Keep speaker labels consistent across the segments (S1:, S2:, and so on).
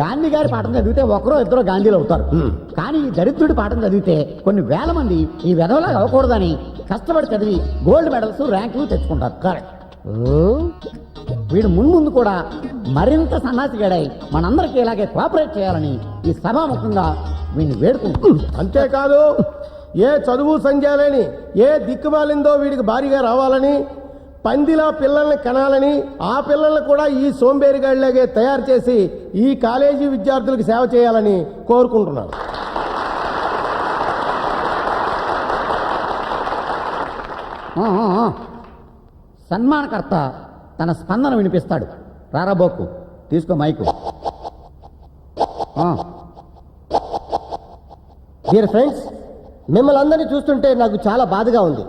S1: గాంధీ గారి పాఠం చదివితే ఒకరో ఇద్దరు గాంధీలు అవుతారు. కానీ ఈ దరిద్రుడి పాఠం చదివితే కొన్ని వేల మంది ఈ విధవలాగా అవ్వకూడదని కష్టపడి చదివి గోల్డ్ మెడల్స్ ర్యాంకులు తెచ్చుకుంటారు. కరెక్ట్. వీడు ముందు కూడా మరింత సన్నాసిగాడై మనందరికీ ఇలాగే కోఆపరేట్ చేయాలని ఈ సభాముఖంగా వీడిని వేడుకుంటున్నాను.
S2: అంతేకాదు, ఏ చదువు సంఖ్య లేని ఏ దిక్కుమాలిందో వీడికి భారీగా రావాలని, పందిలా పిల్లల్ని కనాలని, ఆ పిల్లల్ని కూడా ఈ సోంబేరిగాడిలాగే తయారు చేసి ఈ కాలేజీ విద్యార్థులకు సేవ చేయాలని కోరుకుంటున్నాను.
S1: సన్మానకర్త తన స్పందన వినిపిస్తాడు. రారాబోకు, తీసుకో మైకు.
S3: డియర్ ఫ్రెండ్స్, మిమ్మల్ని అందరినీ చూస్తుంటే నాకు చాలా బాధగా ఉంది.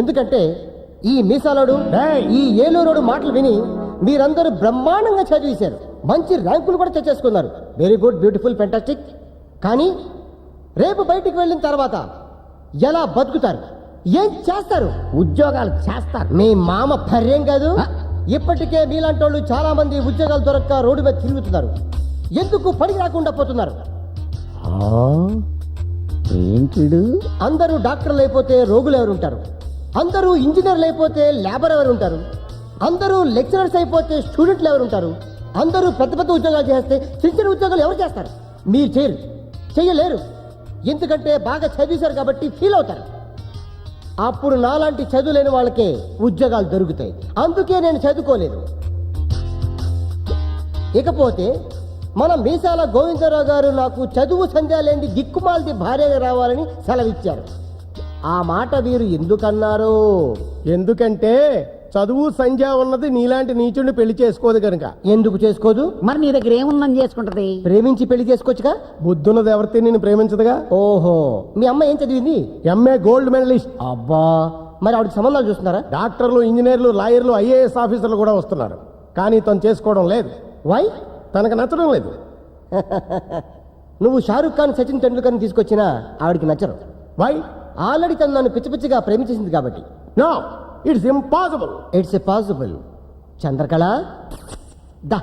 S3: ఎందుకంటే ఈ మీసాలోడు, ఈ ఏలూరోడు మాటలు విని మీరందరూ బ్రహ్మాండంగా చదివేశారు, మంచి ర్యాంకులు కూడా తెచ్చేసుకున్నారు. Very good, beautiful, fantastic. కానీ రేపు బయటికి వెళ్ళిన తర్వాత ఎలా బతుకుతారు, ఏం చేస్తారు?
S1: ఉద్యోగాలు చేస్తారు.
S3: మీ మామ పర్యం కాదు. ఇప్పటికే మీలాంటి వాళ్ళు చాలా మంది ఉద్యోగాలు దొరక్క రోడ్డు మీద తిరుగుతున్నారు. ఎందుకు పనికి రాకుండా పోతున్నారు?
S1: ఏంటిడు?
S3: అందరూ డాక్టర్లు అయిపోతే రోగులు ఎవరు ఉంటారు? అందరూ ఇంజనీర్లు అయిపోతే లేబర్ ఎవరు ఉంటారు? అందరూ లెక్చరర్స్ అయిపోతే స్టూడెంట్లు ఎవరు ఉంటారు? అందరూ పెద్ద పెద్ద ఉద్యోగాలు చేస్తే చిన్న చిన్న ఉద్యోగాలు ఎవరు చేస్తారు? మీరు చెయ్యలేరు. ఎందుకంటే బాగా చదివేశారు కాబట్టి ఫీల్ అవుతారు. అప్పుడు నాలాంటి చదువు లేని వాళ్ళకే ఉద్యోగాలు దొరుకుతాయి. అందుకే నేను చదువుకోలేదు. ఇకపోతే మన మీసాల గోవిందరావు గారు నాకు చదువు సంధ్య లేని దిక్కుమాలది భార్యగా రావాలని సెలవిచ్చారు. ఆ మాట వీరు ఎందుకన్నారు?
S2: ఎందుకంటే చదువు సంధ్య ఉన్నది నీలాంటి నీచుడిని పెళ్లి చేసుకోదు కనుక.
S3: ఎందుకు చేసుకోదు?
S1: మరి నీ దగ్గర ఏముందని చేసుకుంటది?
S3: ప్రేమించి పెళ్లి చేసుకోవచ్చుగా.
S2: బుద్ధున్నది ఎవరితో నిన్ను ప్రేమించదుగా.
S3: ఓహో, మీ అమ్మ ఏం చదివింది?
S2: MA gold medalist.
S3: అబ్బా, మరి ఆవిడకి సంబంధాలు చూస్తున్నారా?
S2: డాక్టర్లు, ఇంజనీర్లు, లాయర్లు, ఐఏఎస్ ఆఫీసర్లు కూడా వస్తున్నారు. కానీ తను చేసుకోవడం లేదు.
S3: వై?
S2: తనకు నచ్చడం లేదు.
S3: నువ్వు షారుఖ్ ఖాన్, సచిన్ టెండూల్కర్ని తీసుకొచ్చినా ఆవిడికి నచ్చరు.
S2: వై?
S3: ఆల్రెడీ తను నన్ను పిచ్చి పిచ్చిగా ప్రేమించేసింది కాబట్టి.
S2: No, it's impossible.
S3: It's a possible. Chandrakala, దా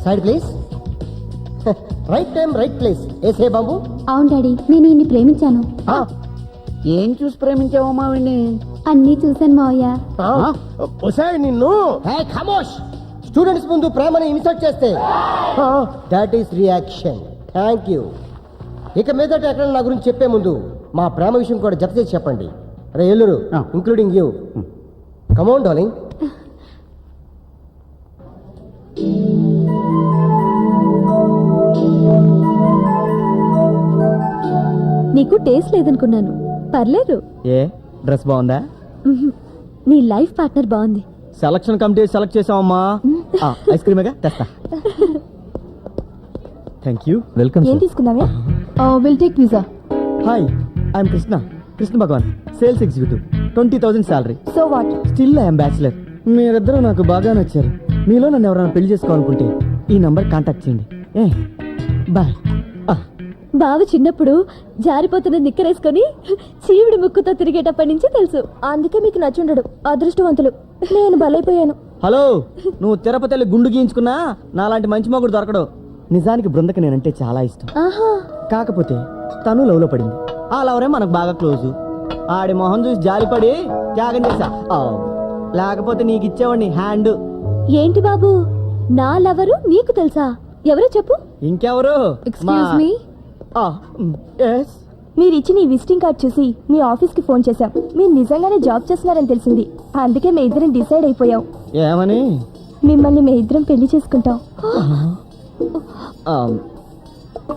S3: side please. Right time right place. ఏసే బాబు.
S4: అవును డాడీ, నేను ఈయన్ని ప్రేమించాను.
S1: ఏం చూసి ప్రేమించావమ్మా వీడిని?
S4: అన్నీ చూశాను మావయ్య.
S2: నిన్ను
S3: ఖమోష్. స్టూడెంట్స్ ముందు ప్రేమని ఇన్సల్ట్ చేస్తే that is reaction. Thank you. ఇక మీదట ఎక్కడ నా గురించి చెప్పే ముందు మా ప్రేమ విషయం కూడా జత చేసి చెప్పండి. రే Eluru, including you. Come on darling.
S4: నీకు టేస్ట్ లేదనుకున్నాను. పర్లేదు.
S5: ఏ డ్రెస్ బాగుందా?
S4: నీ లైఫ్ పార్ట్నర్ బాగుంది.
S5: సెలక్షన్ కమిటీ సెలెక్ట్ చేసావమ్మా. ఐస్ క్రీమేగా తెస్తా. Thank you. వెల్కమ్.
S4: ఏం తీసుకున్నావే? Will take pizza.
S5: Hi, I'm Krishna Bhagavan, sales executive. 20,000 salary.
S4: So what?
S5: Still I'm bachelor. మీరిద్దరూ నాకు బాగా నచ్చారు. మీలో నన్ను ఎవరైనా పెళ్లి చేసుకోవాలనుకుంటే ఈ నంబర్ కాంటాక్ట్ చేయండి. బాయ్.
S4: బావ చిన్నప్పుడు జారిపోతున్న నిక్కరేసుకొని చీవిడి ముక్కుతో తిరిగేటప్పటి నుంచి తెలుసు. అందుకే మీకు నచ్చుండడు. అదృష్టవంతులు. నేను బలైపోయాను.
S5: హలో, నువ్వు తిరుపతి గుండు గీయించుకున్నా నాలాంటి మంచి మొగుడు దొరకడు. నిజానికి బృందకి నేనంటే చాలా ఇష్టం. కాకపోతే తను లవ్ లో పడింది. ఆ లవరే మనకు బాగా క్లోజు. ఆడి మొహం చూసి జాలిపడి త్యాగం చేశా. లేకపోతే నీకు ఇచ్చేవాడిని హ్యాండ్.
S4: ఏంటి బాబు, నా లవరు నీకు తెలుసా? ఎవరో చెప్పు.
S5: ఇంకెవరు?
S4: Excuse me.
S5: yes.
S4: మీరు ఇచ్చిన ఈ విజిటింగ్ కార్డ్ చూసి మీ ఆఫీస్ కి ఫోన్ చేశాం. మీరు నిజంగానే జాబ్ చేస్తున్నారని తెలిసింది. అందుకే మీ ఇద్దరం డిసైడ్ అయిపోయాం.
S5: ఏమని?
S4: మిమ్మల్ని మీ ఇద్దరం పెళ్లి చేసుకుంటాం.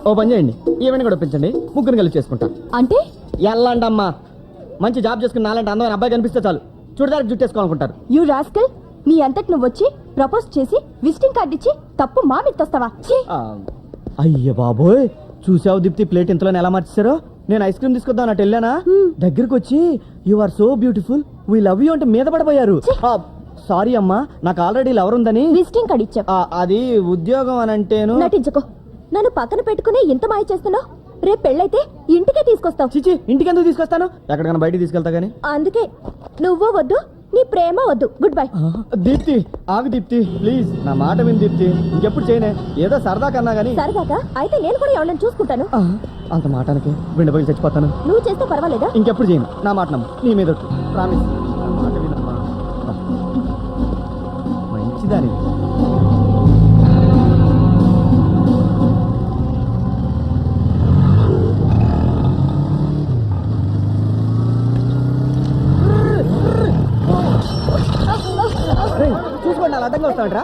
S5: ఓ పని చేయండి, ఈవెంట్ కూడా ఒప్పించండి, ముగ్గురు కలిసి చేసుకుంటా.
S4: అంటే?
S5: ఎల్లండి అమ్మా. మంచి జాబ్ చేసుకుని నాలంటే అందమైన అబ్బాయి కనిపిస్తే చాలు చూడడానికి జుట్టేసుకోవాలనుకుంటారు.
S4: యూ రాస్కల్, నీ అంతటి నువ్వు వచ్చి ప్రపోజ్ చేసి విజిటింగ్ కార్డ్ ఇచ్చి తప్పు మా మీద తోస్తావా?
S5: అయ్య బాబోయ్, చూసావు దీప్తి ప్లేట్ ఇంతలో ఎలా మార్చేశారో. నేను ఐస్ క్రీమ్ తీసుకొద్దాం అన్నట్టు వెళ్ళానా, దగ్గరకు వచ్చి you are so beautiful, we love you అంటే మీద పడిపోయారు. సారీ అమ్మా, నాకు ఆల్రెడీ లవర్ ఉందని.
S4: విజిటింగ్ కార్డ్ ఇచ్చా.
S5: అది ఉద్యోగం అని అంటేను.
S4: నటించుకో. నన్ను పక్కన పెట్టుకుని ఎంత మాయ చేస్తున్నావు? రేపు పెళ్ళైతే ఇంటికే తీసుకొస్తావు.
S5: చిచి, ఇంటికి ఎందుకు తీసుకొస్తాను? ఎక్కడికైనా బయటికి తీసుకెళ్తా గానీ.
S4: అందుకే నువ్వు వద్దు నీ ప్రేమ వద్దు. Good bye.
S5: దీప్తి ఆగు దీప్తి ప్లీజ్ నా మాట విని దీప్తి ఇంకెప్పుడు చేయనే ఏదో సరదా కన్నా గానీ
S4: సరదాగా అయితే నేను కూడా ఎవరిని చూసుకుంటాను.
S5: అంత మాటానికి వెండి పగిలి చచ్చిపోతాను.
S4: నువ్వు చేస్తే పర్వాలేదా?
S5: ఇంకెప్పుడు చేయను. నా మాట నమ్ము. నీ మీద ప్రామిస్. నా మాట వినమ్మా. మంచిదాని చూసుకోండి అలా అడ్డంగా వస్తాడరా.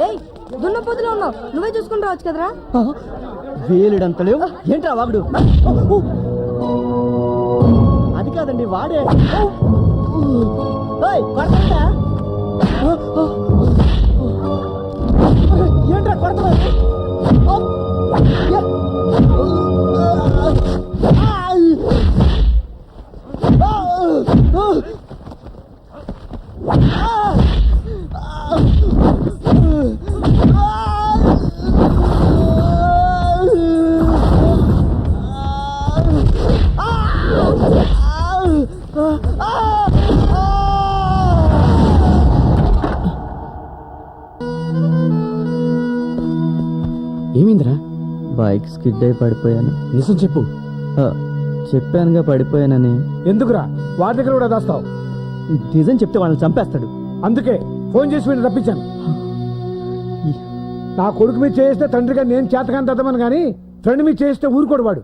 S4: ఏయ్, దున్నపోతులో ఉన్నావు, నువ్వే చూసుకుని రావచ్చు కదరా.
S5: వేలుడంత లేవు ఏంట్రా వాగుడు. అది కాదండి వాడే. ఏయ్, కొడతాడా? ఏంట్రా కొడతాడు?
S1: ఏమైందిరా?
S5: బైక్ స్కిడ్ అయి పడిపోయాను.
S1: నిజం చెప్పు.
S5: చెప్పానుగా పడిపోయానని.
S2: ఎందుకురా వాడి దగ్గర కూడా దాస్తావు?
S5: నిజం చెప్తే వాళ్ళని చంపేస్తాడు.
S2: అందుకే ఫోన్ చేసి వీడిని రప్పించాను. నా కొడుకు మీద చేస్తే తండ్రిగా నేను చేతకాని తద్దమని కానీ ఫ్రెండ్ మీద చేస్తే ఊరుకోడు వాడు.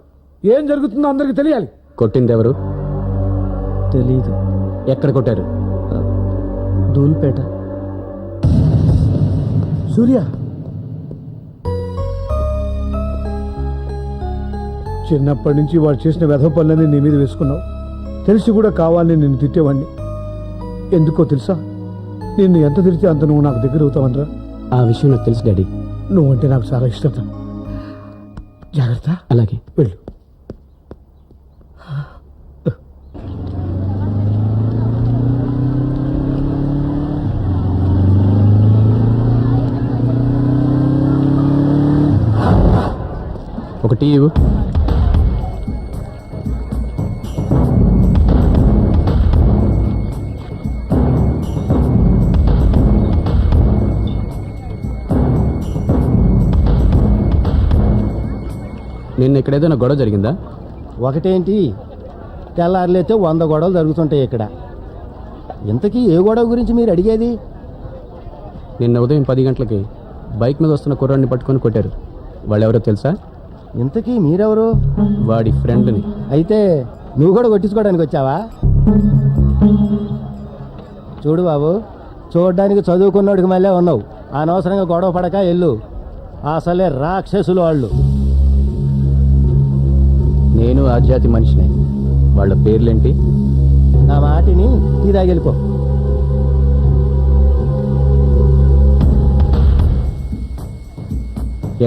S2: ఏం జరుగుతుందో అందరికి తెలియాలి.
S1: కొట్టింది ఎవరు?
S5: తెలీదు.
S1: ఎక్కడ కొట్టారు?
S5: ధూల్పేట.
S2: సూర్య, చిన్నప్పటి నుంచి వాడు చేసిన వెధ పనులని నీ మీద వేసుకున్నావు. తెలిసి కూడా కావాలని నిన్ను తిట్టేవాడిని. ఎందుకో తెలుసా? నిన్ను ఎంత తిరిగితే అంత నువ్వు నాకు దగ్గర అవుతావనరా.
S1: ఆ విషయం నాకు తెలుసు డాడీ.
S2: నువ్వంటే నాకు చాలా ఇష్టం. జాగ్రత్త.
S1: అలాగే.
S2: వెళ్ళు.
S1: ఒకటి ఇవ్వు. నిన్న ఇక్కడ ఏదైనా గొడవ జరిగిందా?
S2: ఒకటేంటి, తెల్లారులైతే 100 గొడవలు జరుగుతుంటాయి ఇక్కడ. ఇంతకీ ఏ గొడవ గురించి మీరు అడిగేది?
S1: నిన్న ఉదయం 10 గంటలకి బైక్ మీద వస్తున్న కుర్రాడిని పట్టుకొని కొట్టారు. వాళ్ళెవరో తెలుసా?
S2: ఇంతకీ మీరెవరు?
S1: వాడి ఫ్రెండ్ని.
S2: అయితే నువ్వు కూడా కొట్టించుకోవడానికి వచ్చావా? చూడు బాబు, చూడడానికి చదువుకున్నోడికి మళ్ళీ ఉన్నావు. అనవసరంగా గొడవ పడక ఎల్లు. అసలే రాక్షసులు వాళ్ళు.
S1: నేను ఆ జాతి మనిషినే. వాళ్ళ పేర్లేంటి?
S2: నా మాటిని తీరాగెళ్ళిపో.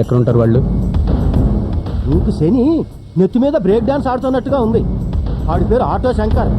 S1: ఎక్కడుంటారు వాళ్ళు?
S2: నీకు శని నెత్తి మీద బ్రేక్ డాన్స్ ఆడుతున్నట్టుగా ఉంది. ఆడి పేరు ఆటో శంకర్.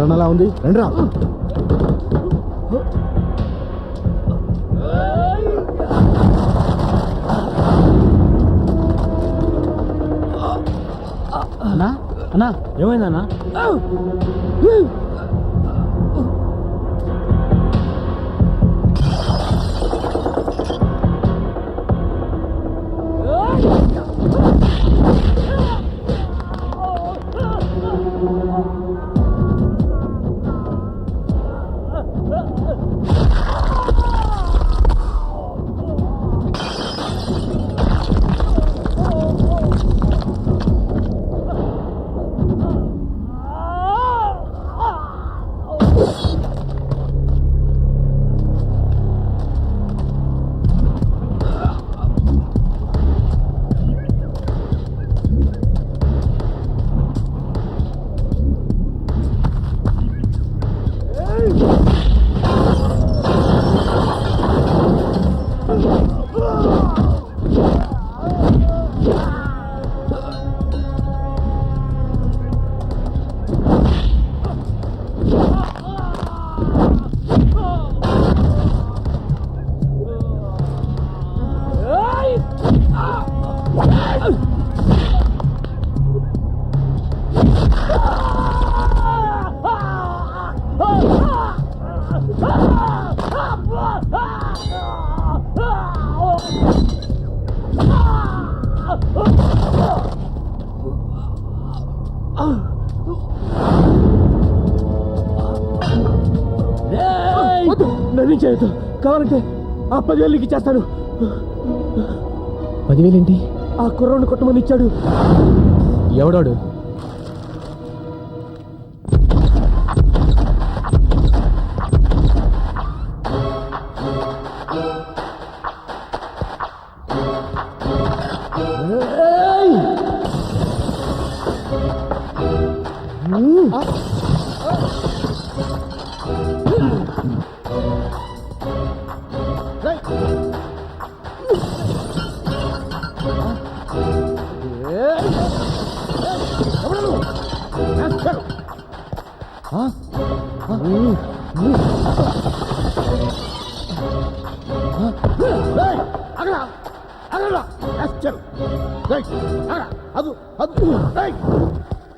S2: ఎవరన్నలా ఉంది రండిరా.
S1: అన్నా అన్నా
S2: ఏమైందన్నా? నన్ను చేయొద్దు, కావాలంటే ఆ 10,000 నీకు ఇచ్చేస్తాను.
S1: 10,000 ఏంటి?
S2: ఆ కుర్రోడిని కొట్టమని ఇచ్చాడు.
S1: ఎవడాడు?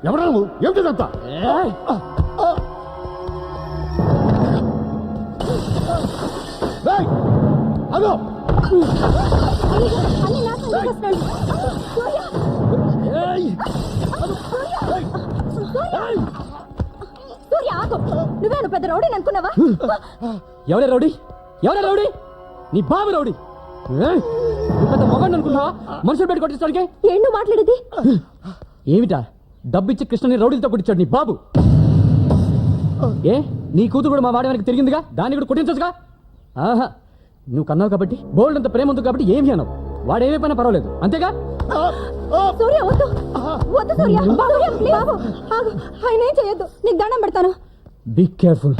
S2: ఎవరా నువ్వు? ఏమిటిదంతా? అదో
S4: నువ్వేను పెద్ద రౌడీ అనుకున్నావా?
S1: ఎవరే రౌడీ? ఎవరే రౌడీ? నీ బాబు రౌడీ. నువ్వు పెద్ద మొగాడు అనుకున్నావా మనుషులు పెట్టి కొట్టించడానికి?
S4: ఏం నువ్వు మాట్లాడేది?
S1: ఏమిటా డబ్బిచ్చి కృష్ణని రౌడీలతో కొట్టించాడు నీ బాబు? ఏ నీ కూతురు కూడా మా వాడి వెనక్కి తిరిగిందిగా, దాన్ని కూడా కొట్టించొచ్చుగా. ఆహా, నువ్వు కన్నావు కాబట్టి, బోల్డ్ అంత ప్రేమ ఉంది కాబట్టి ఏమి అన్నావు. వాడేమైపోయినా పర్వాలేదు, అంతేగా?
S4: సూర్య వద్దు వద్దు సూర్య, సూర్య ప్లీజ్ బాబు ఆగు, ఆయన ఏం చేయొద్దు, నీకు దండం పెడతాను.
S1: Be careful.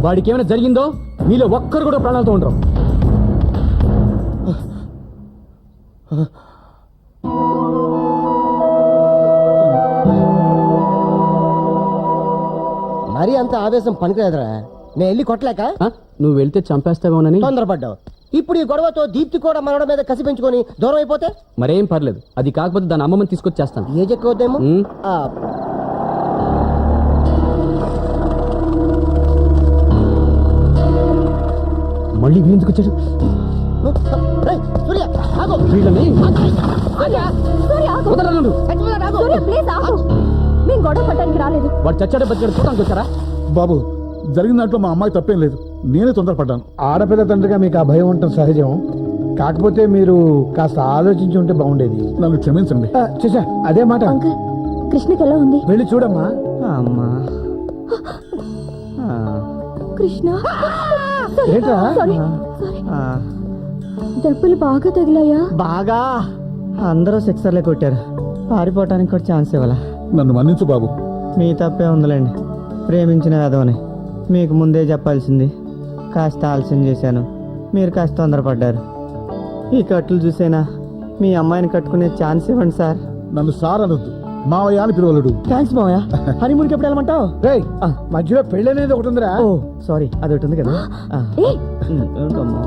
S1: వాడికి ఏమైనా జరిగిందో మీలో ఒక్కరు కూడా ప్రాణాలతో ఉండరు.
S3: మరీ అంత ఆవేశం పనికిరాదురా. నేను వెళ్ళి కొట్టలేక
S1: నువ్వు వెళ్తే చంపేస్తావేమోనని
S3: తొందరపడ్డావు. ఇప్పుడు ఈ గొడవతో దీప్తి కూడా మనోడ మీద కసి పెంచుకొని దూరం అయిపోతే
S1: మరేం పర్లేదు. అది కాకపోతే దాని అమ్మమ్మని తీసుకొచ్చేస్తాను.
S3: ఏజ్ ఎక్కువద్దేమో.
S1: మళ్ళీ వీళ్ళెందుకు వచ్చాడు?
S3: సూర్య ఆగు.
S1: వీళ్ళని
S4: సూర్య ఆగు. సూర్య ప్లీజ్ ఆగు. మేము గొడవ పట్టడానికి రాలేదు.
S1: వాడు చచ్చాడే బతికాడు చూడడానికి వచ్చారా?
S2: బాబు, జరిగిన దాంట్లో మా అమ్మాయి తప్పేం లేదు. నేనే తొందరపడ్డాను. ఆడపిల్ల తండ్రిగా మీకు ఆ భయం ఉండటం సహజం. కాకపోతే మీరు కాస్త ఆలోచించి ఉంటే బాగుండేది. నన్ను క్షమించండి. చూసా అదే మాట.
S4: అంకుల్, కృష్ణకి ఎలా ఉంది?
S2: వెళ్ళి చూడమ్మా.
S5: అమ్మా
S4: కృష్ణ
S2: ఏంట్రా?
S4: సారీ దెబ్బలు బాగా తగిలాయా?
S5: బాగా అందరూ సిక్సర్లే కొట్టారు. పారిపోవటానికి కూడా ఛాన్స్ ఇవ్వాల.
S2: నన్ను మన్నించు బాబు.
S5: మీ తప్పే ఉందిలేండి. ప్రేమించిన వేదవని మీకు ముందే చెప్పాల్సింది. కాస్త ఆలస్యం చేశాను, మీరు కాస్త తొందరపడ్డారు. ఈ కట్లు చూసేనా మీ అమ్మాయిని కట్టుకునే ఛాన్స్ ఇవ్వండి సార్.
S6: నన్ను సార్ అనొద్దు, మావయ్య అని పిలవలుడు.
S5: థ్యాంక్స్ మావయ్య. హనీమూన్కి ఎప్పుడు వెళ్ళమంటావు?
S2: రేయ్ మధ్యలో పెళ్ళి అనేది ఒకటి ఉందిరా.
S5: ఓ సారీ, అది ఒకటి ఉంది కదా.
S4: ఏ
S5: ఏంటమ్మా?